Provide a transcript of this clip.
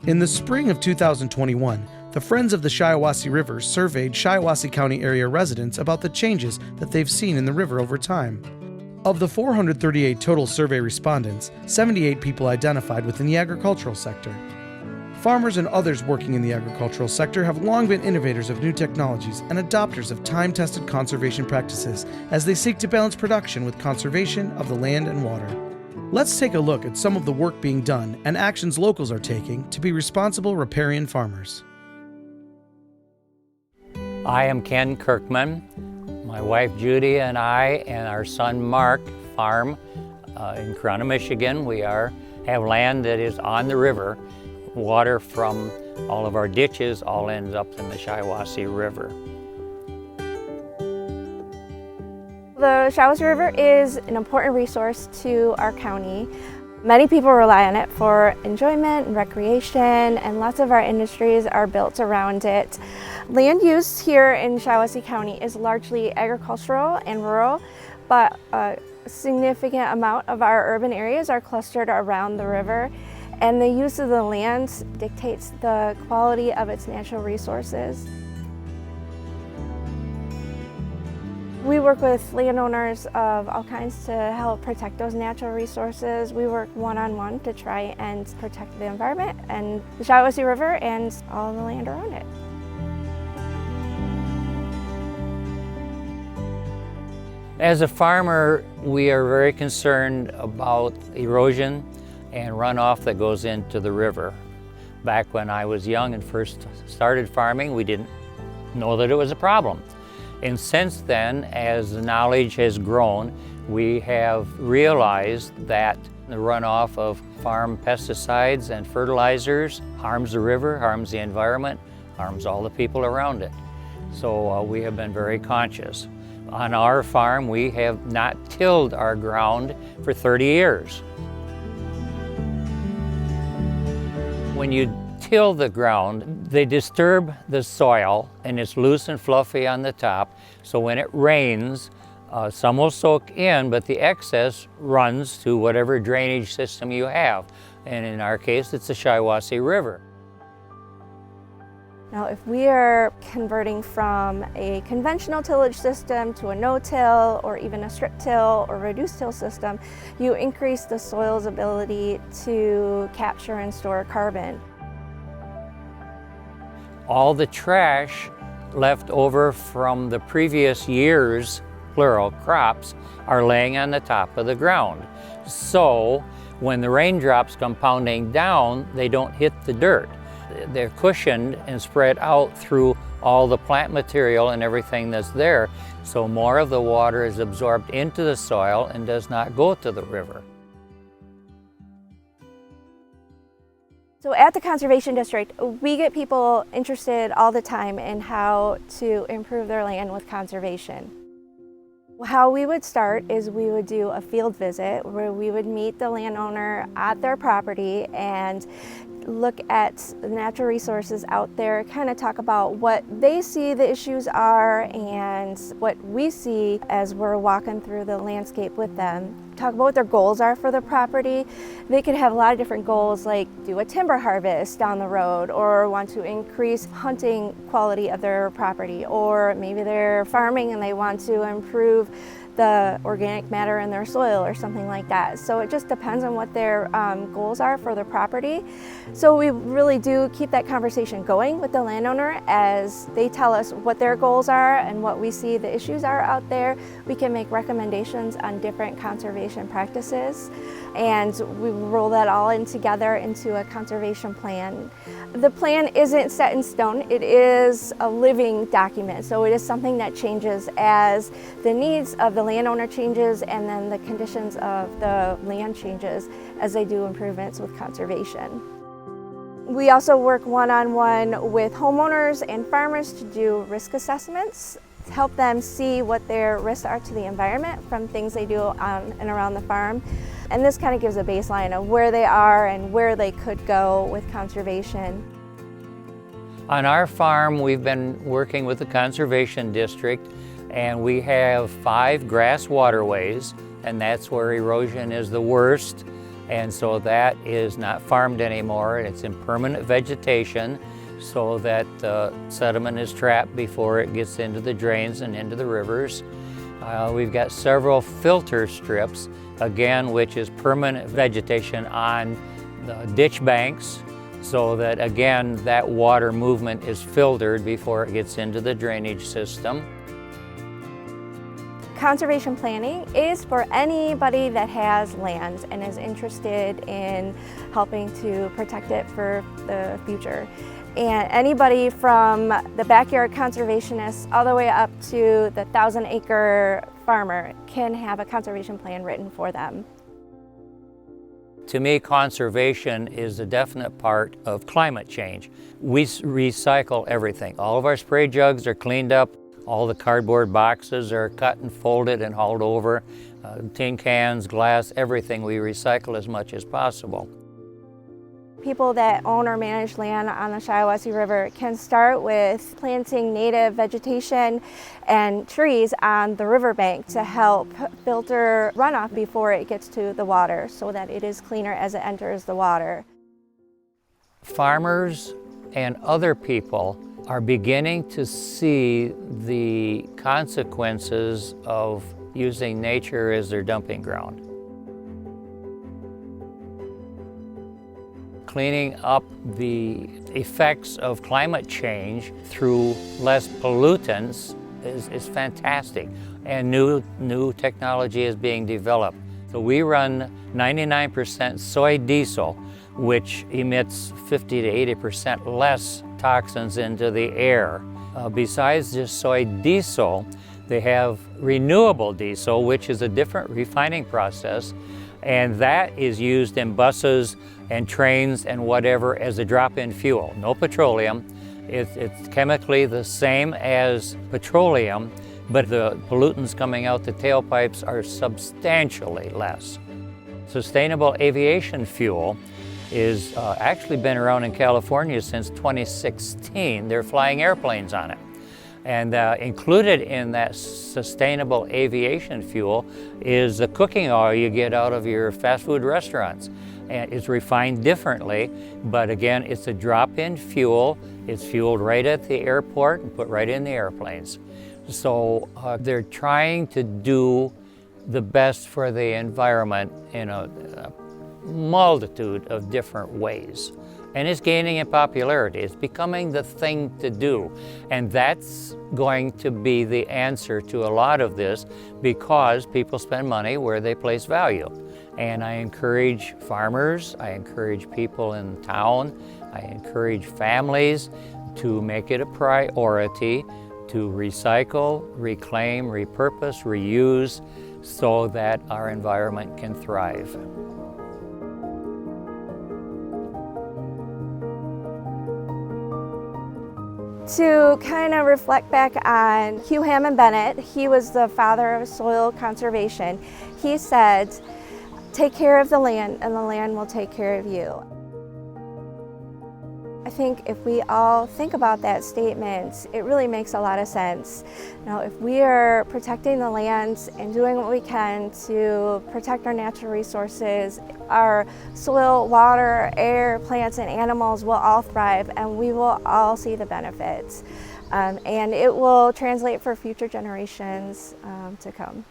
In the spring of 2021, the Friends of the Shiawassee River surveyed Shiawassee County area residents about the changes that they've seen in the river over time. Of the 438 total survey respondents, 78 people identified within the agricultural sector. Farmers and others working in the agricultural sector have long been innovators of new technologies and adopters of time-tested conservation practices as they seek to balance production with conservation of the land and water. Let's take a look at some of the work being done and actions locals are taking to be responsible riparian farmers. I am Ken Kirkman. My wife Judy and I and our son Mark farm in Corunna, Michigan. We have land that is on the river. Water from all of our ditches all ends up in the Shiawassee River. The Shiawassee River is an important resource to our county. Many people rely on it for enjoyment and recreation, and lots of our industries are built around it. Land use here in Shiawassee County is largely agricultural and rural, but a significant amount of our urban areas are clustered around the river, and the use of the land dictates the quality of its natural resources. We work with landowners of all kinds to help protect those natural resources. We work one-on-one to try and protect the environment and the Shiawassee River and all the land around it. As a farmer, we are very concerned about erosion and runoff that goes into the river. Back when I was young and first started farming, we didn't know that it was a problem. And since then, as the knowledge has grown, we have realized that the runoff of farm pesticides and fertilizers harms the river, harms the environment, harms all the people around it. So we have been very conscious. On our farm, we have not tilled our ground for 30 years. When you till the ground, they disturb the soil and it's loose and fluffy on the top. So when it rains, some will soak in, but the excess runs to whatever drainage system you have. And in our case, it's the Shiawassee River. Now, if we are converting from a conventional tillage system to a no-till or even a strip till or reduced till system, you increase the soil's ability to capture and store carbon. All the trash left over from the previous year's, plural, crops are laying on the top of the ground. So when the raindrops come pounding down, they don't hit the dirt. They're cushioned and spread out through all the plant material and everything that's there. So more of the water is absorbed into the soil and does not go to the river. So at the Conservation District, we get people interested all the time in how to improve their land with conservation. How we would start is we would do a field visit where we would meet the landowner at their property and look at the natural resources out there, kind of talk about what they see the issues are and what we see as we're walking through the landscape with them. Talk about what their goals are for the property. They could have a lot of different goals, like do a timber harvest down the road, or want to increase hunting quality of their property, or maybe they're farming and they want to improve the organic matter in their soil or something like that. So it just depends on what their goals are for their property. So we really do keep that conversation going with the landowner as they tell us what their goals are and what we see the issues are out there. We can make recommendations on different conservation practices, and we roll that all in together into a conservation plan. The plan isn't set in stone. It is a living document, so it is something that changes as the needs of the landowner changes and then the conditions of the land changes as they do improvements with conservation. We also work one-on-one with homeowners and farmers to do risk assessments, to help them see what their risks are to the environment from things they do on and around the farm. And this kind of gives a baseline of where they are and where they could go with conservation. On our farm, we've been working with the Conservation District, and we have 5 grass waterways, and that's where erosion is the worst. And so that is not farmed anymore. It's in permanent vegetation so that the sediment is trapped before it gets into the drains and into the rivers. We've got several filter strips, again, which is permanent vegetation on the ditch banks, so that, again, that water movement is filtered before it gets into the drainage system. Conservation planning is for anybody that has land and is interested in helping to protect it for the future. And anybody from the backyard conservationist all the way up to the 1,000-acre farmer can have a conservation plan written for them. To me, conservation is a definite part of climate change. We recycle everything. All of our spray jugs are cleaned up. All the cardboard boxes are cut and folded and hauled over. Tin cans, glass, everything we recycle as much as possible. People that own or manage land on the Shiawassee River can start with planting native vegetation and trees on the riverbank to help filter runoff before it gets to the water so that it is cleaner as it enters the water. Farmers and other people are beginning to see the consequences of using nature as their dumping ground. Cleaning up the effects of climate change through less pollutants is fantastic, and new technology is being developed. So we run 99% soy diesel, which emits 50 to 80% less toxins into the air. Besides just soy diesel, they have renewable diesel, which is a different refining process, and that is used in buses and trains and whatever as a drop-in fuel. No petroleum. It's chemically the same as petroleum, but the pollutants coming out the tailpipes are substantially less. Sustainable aviation fuel is actually been around in California since 2016. They're flying airplanes on it. And included in that sustainable aviation fuel is the cooking oil you get out of your fast food restaurants. And it's refined differently, but again, it's a drop-in fuel. It's fueled right at the airport and put right in the airplanes. So they're trying to do the best for the environment in a multitude of different ways. And it's gaining in popularity. It's becoming the thing to do. And that's going to be the answer to a lot of this, because people spend money where they place value. And I encourage farmers, I encourage people in town, I encourage families to make it a priority to recycle, reclaim, repurpose, reuse, so that our environment can thrive. To kind of reflect back on Hugh Hammond Bennett, he was the father of soil conservation. He said, "Take care of the land and the land will take care of you." I think if we all think about that statement, it really makes a lot of sense. Now, if we are protecting the land and doing what we can to protect our natural resources, our soil, water, air, plants, and animals will all thrive, and we will all see the benefits. And it will translate for future generations to come.